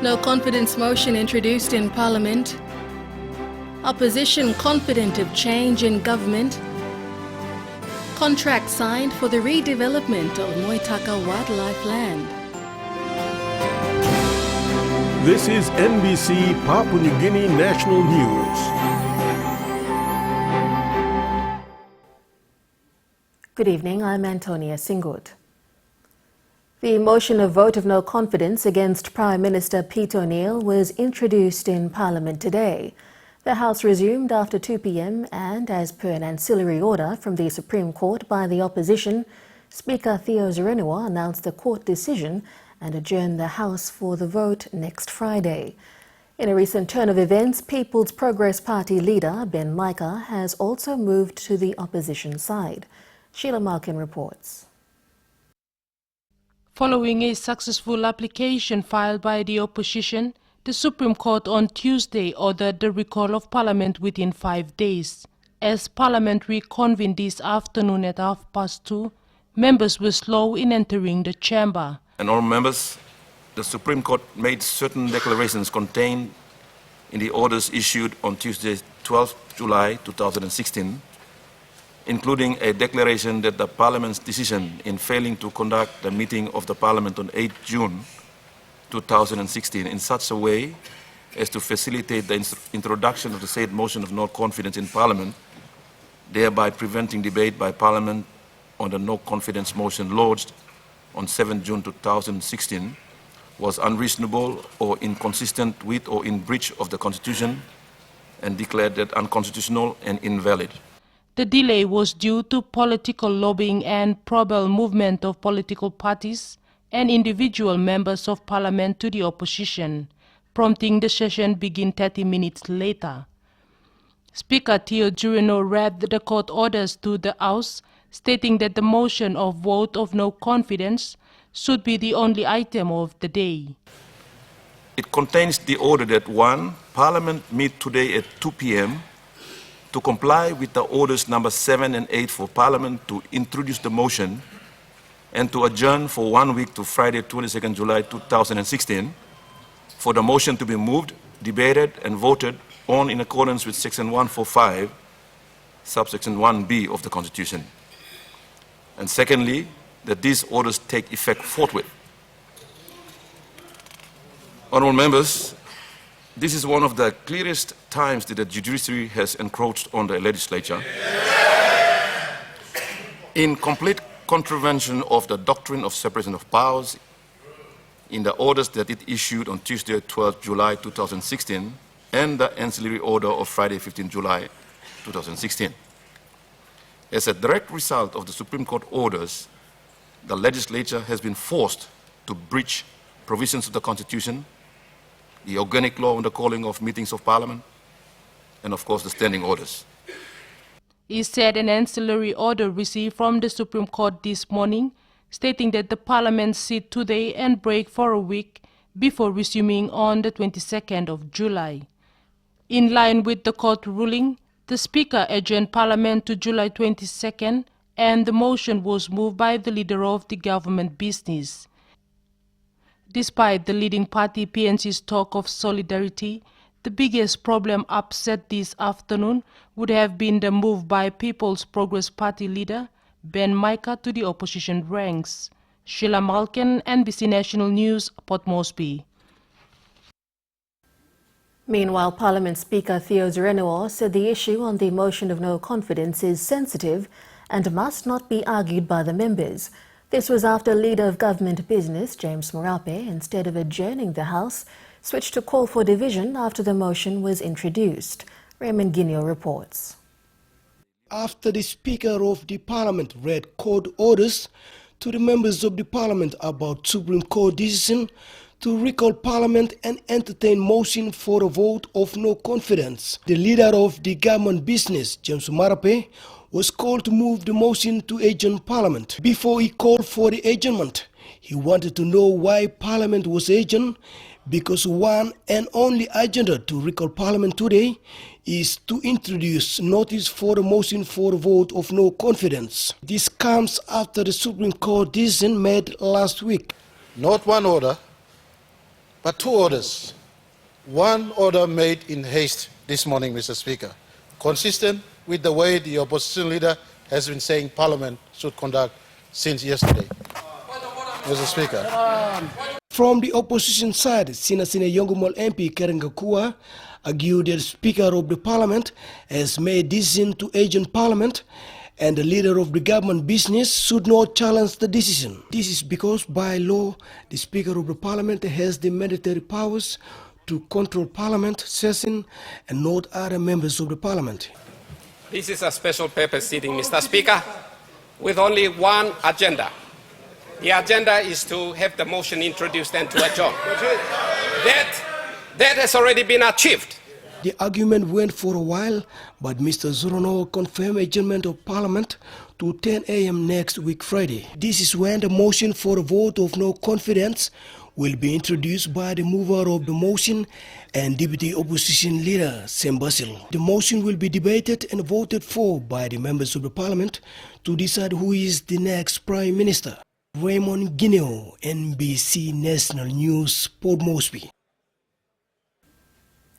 no confidence motion introduced in Parliament. Opposition confident of change in government. Contract signed for the redevelopment of Moitaka wildlife land. This is NBC Papua New Guinea National News. Good evening, I'm Antonia Singut. The motion of vote of no confidence against Prime Minister Peter O'Neill was introduced in Parliament today. The House resumed after 2 p.m. and, as per an ancillary order from the Supreme Court by the opposition, Speaker Theo Zerenua announced the court decision and adjourned the House for the vote next Friday. In a recent turn of events, People's Progress Party leader Ben Micah has also moved to the opposition side. Sheila Malkin reports. Following a successful application filed by the opposition, the Supreme Court on Tuesday ordered the recall of Parliament within 5 days. As Parliament reconvened this afternoon at 2:30, members were slow in entering the chamber. And all members, the Supreme Court made certain declarations contained in the orders issued on Tuesday, 12 July 2016, including a declaration that the Parliament's decision in failing to conduct the meeting of the Parliament on 8 June 2016 in such a way as to facilitate the introduction of the said motion of no confidence in Parliament, thereby preventing debate by Parliament on the no confidence motion lodged on 7 June 2016, was unreasonable or inconsistent with or in breach of the Constitution and declared that unconstitutional and invalid. The delay was due to political lobbying and probable movement of political parties and individual members of Parliament to the opposition, prompting the session begin 30 minutes later. Speaker Theo Zerenua read the court orders to the House, stating that the motion of vote of no confidence should be the only item of the day. It contains the order that 1. Parliament meet today at 2 p.m. to comply with the orders number 7 and 8 for Parliament to introduce the motion and to adjourn for 1 week to Friday, 22nd July 2016, for the motion to be moved, debated and voted on in accordance with Section 145, subsection 1b of the Constitution. And secondly, that these orders take effect forthwith. Honourable members, this is one of the clearest times that the judiciary has encroached on the legislature. In complete contravention of the doctrine of separation of powers, in the orders that it issued on Tuesday, 12 July 2016, and the ancillary order of Friday, 15 July 2016. As a direct result of the Supreme Court orders, the legislature has been forced to breach provisions of the Constitution, the organic law on the calling of meetings of Parliament, and of course the standing orders. He said an ancillary order received from the Supreme Court this morning, stating that the Parliament sit today and break for a week before resuming on the 22nd of July. In line with the court ruling, the Speaker adjourned Parliament to July 22nd, and the motion was moved by the leader of the government business. Despite the leading party PNC's talk of solidarity, the biggest problem upset this afternoon would have been the move by People's Progress Party leader Ben Micah to the opposition ranks. Sheila Malkin, NBC National News, Port Moresby. Meanwhile, Parliament Speaker Theo Zerenua said the issue on the motion of no confidence is sensitive and must not be argued by the members. This was after Leader of Government Business, James Marape, instead of adjourning the House, switched to call for division after the motion was introduced. Raymond Guineo reports. After the Speaker of the Parliament read court orders to the members of the Parliament about Supreme Court decision to recall Parliament and entertain motion for a vote of no confidence, the Leader of the Government Business, James Marape, was called to move the motion to adjourn Parliament. Before he called for the adjournment, he wanted to know why Parliament was adjourned, because one and only agenda to recall Parliament today is to introduce notice for a motion for a vote of no confidence. This comes after the Supreme Court decision made last week. Not one order, but 2 orders. One order made in haste this morning, Mr. Speaker, consistent with the way the opposition leader has been saying Parliament should conduct since yesterday. Mr. Speaker. From the opposition side, Sinasine Yongumol MP Kerengakua argued that the Speaker of the Parliament has made decision to agent Parliament and the leader of the government business should not challenge the decision. This is because by law, the Speaker of the Parliament has the mandatory powers to control Parliament session and not other members of the Parliament. This is a special purpose sitting, Mr. Speaker, with only one agenda. The agenda is to have the motion introduced and to adjourn. That has already been achieved. The argument went for a while, but Mr. Zorono confirmed adjournment of Parliament to 10 a.m. next week Friday. This is when the motion for a vote of no confidence will be introduced by the mover of the motion and Deputy Opposition Leader Sam Basil. The motion will be debated and voted for by the members of the Parliament to decide who is the next Prime Minister. Raymond Guineo, NBC National News, Port Moresby.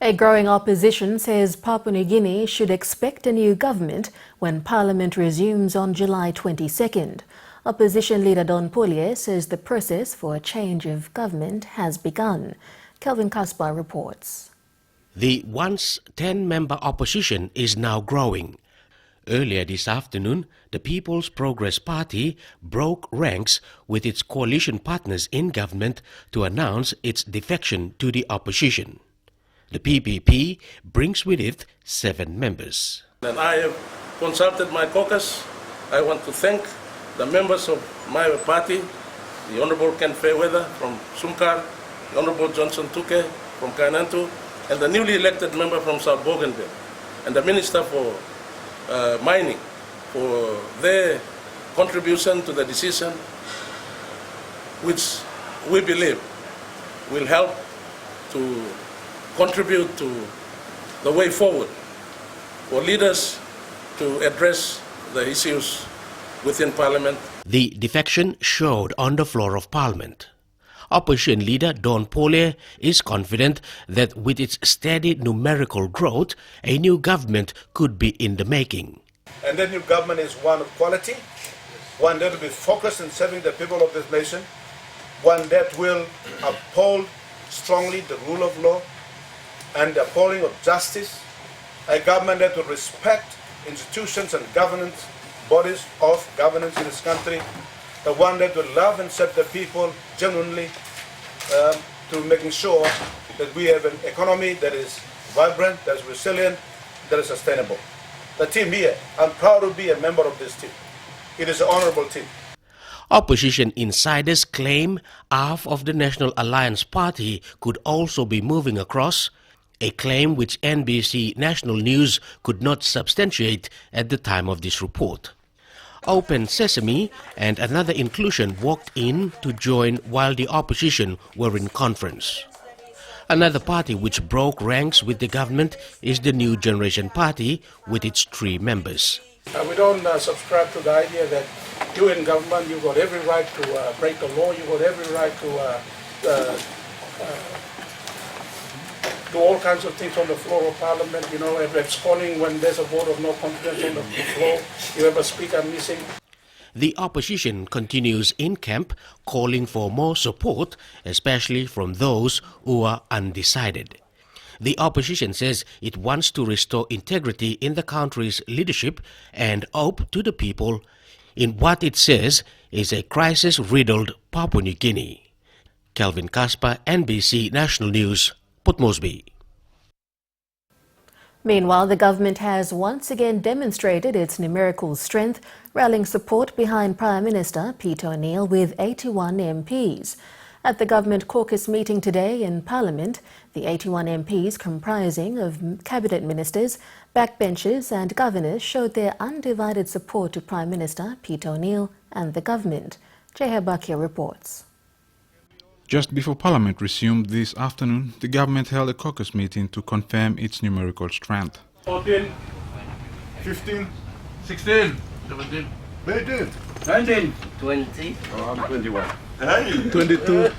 A growing opposition says Papua New Guinea should expect a new government when Parliament resumes on July 22nd. Opposition leader Don Polier says the process for a change of government has begun. Kelvin Kaspar reports. The once 10-member opposition is now growing. Earlier this afternoon, the People's Progress Party broke ranks with its coalition partners in government to announce its defection to the opposition. The PPP brings with it 7 members. And I have consulted my caucus. I want to thank the members of my party, the Honourable Ken Fairweather from Sumkar, the Honourable Johnson Tuke from Kainantu, and the newly elected member from South Bougainville, and the Minister for Mining for their contribution to the decision, which we believe will help to contribute to the way forward for leaders to address the issues within Parliament. The defection showed on the floor of Parliament. Opposition leader Don Polier is confident that with its steady numerical growth, a new government could be in the making. And that new government is one of quality, one that will be focused on serving the people of this nation, one that will uphold strongly the rule of law and the upholding of justice, a government that will respect institutions and governance, bodies of governance in this country, the one that will love and serve the people genuinely, to making sure that we have an economy that is vibrant, that is resilient, that is sustainable. The team here, I'm proud to be a member of this team. It is an honorable team. Opposition insiders claim half of the National Alliance Party could also be moving across, a claim which NBC National News could not substantiate at the time of this report. Open Sesame and another inclusion walked in to join while the opposition were in conference. Another party which broke ranks with the government is the New Generation Party with its 3 members. We don't subscribe to the idea that you in government, you've got every right to break the law, you've got every right to do all kinds of things on the floor of Parliament, you know, absconding when there's a vote of no confidence on the floor, you have a speaker missing. The opposition continues in camp calling for more support, especially from those who are undecided. The opposition says it wants to restore integrity in the country's leadership and hope to the people in what it says is a crisis-riddled Papua New Guinea. Kelvin Kaspar, NBC National News, Port Moresby. Meanwhile, the government has once again demonstrated its numerical strength, rallying support behind Prime Minister Peter O'Neill with 81 MPs. At the government caucus meeting today in Parliament, the 81 MPs comprising of cabinet ministers, backbenchers and governors showed their undivided support to Prime Minister Peter O'Neill and the government. Jaya Bakia reports. Just before Parliament resumed this afternoon, the government held a caucus meeting to confirm its numerical strength. 14, 15, 16, 17, 18, 19, 20. Oh, I'm 21. Hey. 22,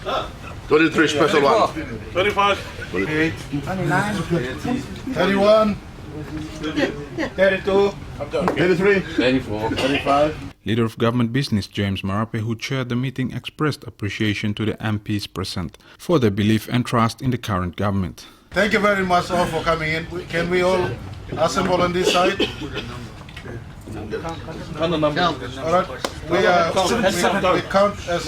23 special one. 35. 28. 29. 31. 32. 33. 34. 35. Leader of Government Business James Marape, who chaired the meeting, expressed appreciation to the MPs present for their belief and trust in the current government. Thank you very much all for coming in. Can we all assemble on this side? All right. We count as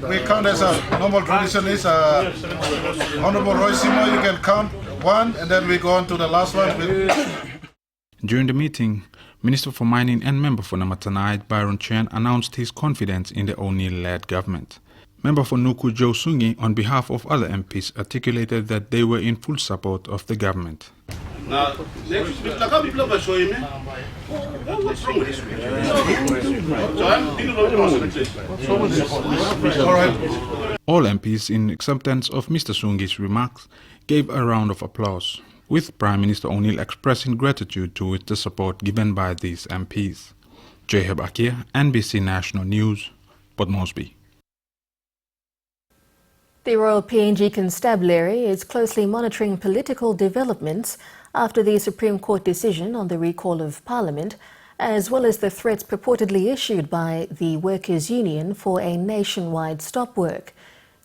we count as a normal tradition is Honorable Roy Simo. You can count one, and then we go on to the last one. During the meeting, Minister for Mining and Member for Namatanai, Byron Chen, announced his confidence in the O'Neill-led government. Member for Nuku Joe Sungi, on behalf of other MPs, articulated that they were in full support of the government. Now, what's wrong with this? All MPs, in acceptance of Mr. Sungi's remarks, gave a round of applause, with Prime Minister O'Neill expressing gratitude towards the support given by these MPs. Jehab Akir, NBC National News, Port Moresby. The Royal PNG Constabulary is closely monitoring political developments after the Supreme Court decision on the recall of Parliament, as well as the threats purportedly issued by the Workers' Union for a nationwide stop work.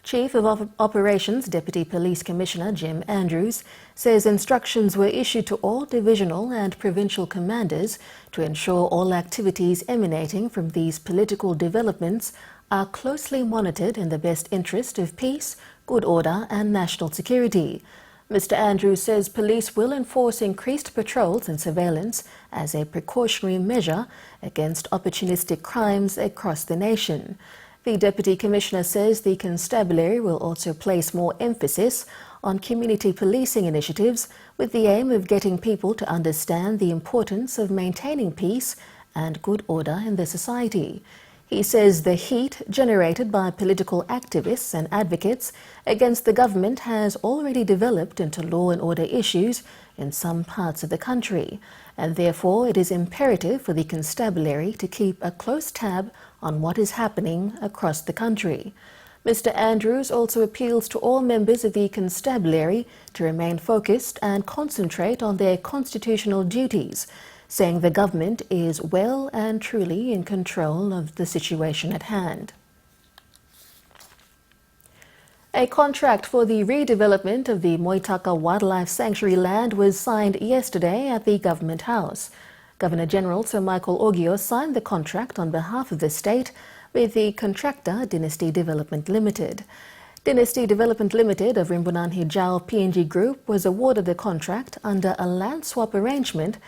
Chief of Operations Deputy Police Commissioner Jim Andrews says instructions were issued to all divisional and provincial commanders to ensure all activities emanating from these political developments are closely monitored in the best interest of peace, good order and national security. Mr. Andrews says police will enforce increased patrols and surveillance as a precautionary measure against opportunistic crimes across the nation. The Deputy Commissioner says the Constabulary will also place more emphasis on community policing initiatives with the aim of getting people to understand the importance of maintaining peace and good order in the society. He says the heat generated by political activists and advocates against the government has already developed into law and order issues in some parts of the country, and therefore it is imperative for the Constabulary to keep a close tab on what is happening across the country. Mr. Andrews also appeals to all members of the Constabulary to remain focused and concentrate on their constitutional duties, saying the government is well and truly in control of the situation at hand. A contract for the redevelopment of the Moitaka Wildlife Sanctuary land was signed yesterday at the Government House. Governor General Sir Michael Ogio signed the contract on behalf of the state with the contractor Dynasty Development Limited. Dynasty Development Limited of Rimbunan Hijau PNG Group was awarded the contract under a land swap arrangement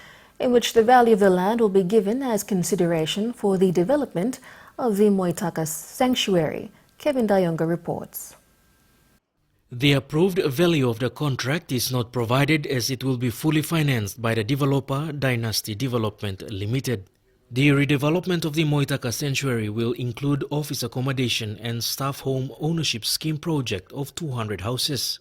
in which the value of the land will be given as consideration for the development of the Moitaka Sanctuary. Kevin Dayonga reports. The approved value of the contract is not provided as it will be fully financed by the developer Dynasty Development Limited. The redevelopment of the Moitaka Sanctuary will include office accommodation and staff home ownership scheme project of 200 houses.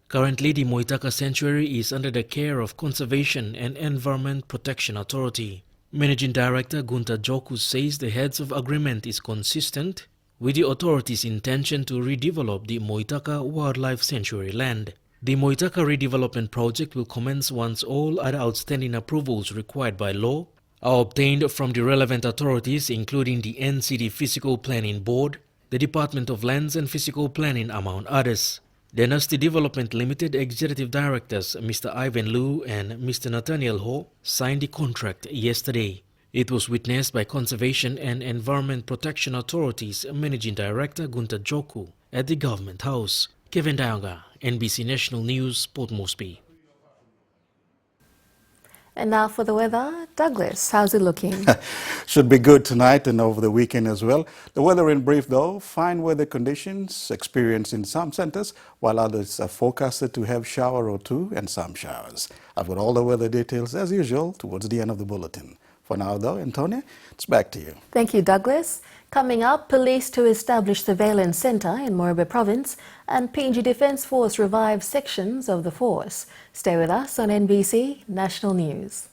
Currently, the Moitaka Sanctuary is under the care of Conservation and Environment Protection Authority. Managing Director Gunta Joku says the heads of agreement is consistent with the authority's intention to redevelop the Moitaka Wildlife Sanctuary land. The Moitaka redevelopment project will commence once all other outstanding approvals required by law are obtained from the relevant authorities, including the NCD Physical Planning Board, the Department of Lands and Physical Planning, among others. Dynasty Development Limited Executive Directors Mr. Ivan Liu and Mr. Nathaniel Ho signed the contract yesterday. It was witnessed by Conservation and Environment Protection Authority's Managing Director Gunta Joku at the Government House. Kevin Dayonga, NBC National News, Port Moresby. And now for the weather. Douglas, how's it looking? Should be good tonight and over the weekend as well. The weather in brief though, fine weather conditions experienced in some centers, while others are forecasted to have shower or two and some showers. I've got all the weather details as usual towards the end of the bulletin. For now though, Antonia, it's back to you. Thank you, Douglas. Coming up, police to establish surveillance centre in Morobe Province and PNG Defence Force revive sections of the force. Stay with us on NBC National News.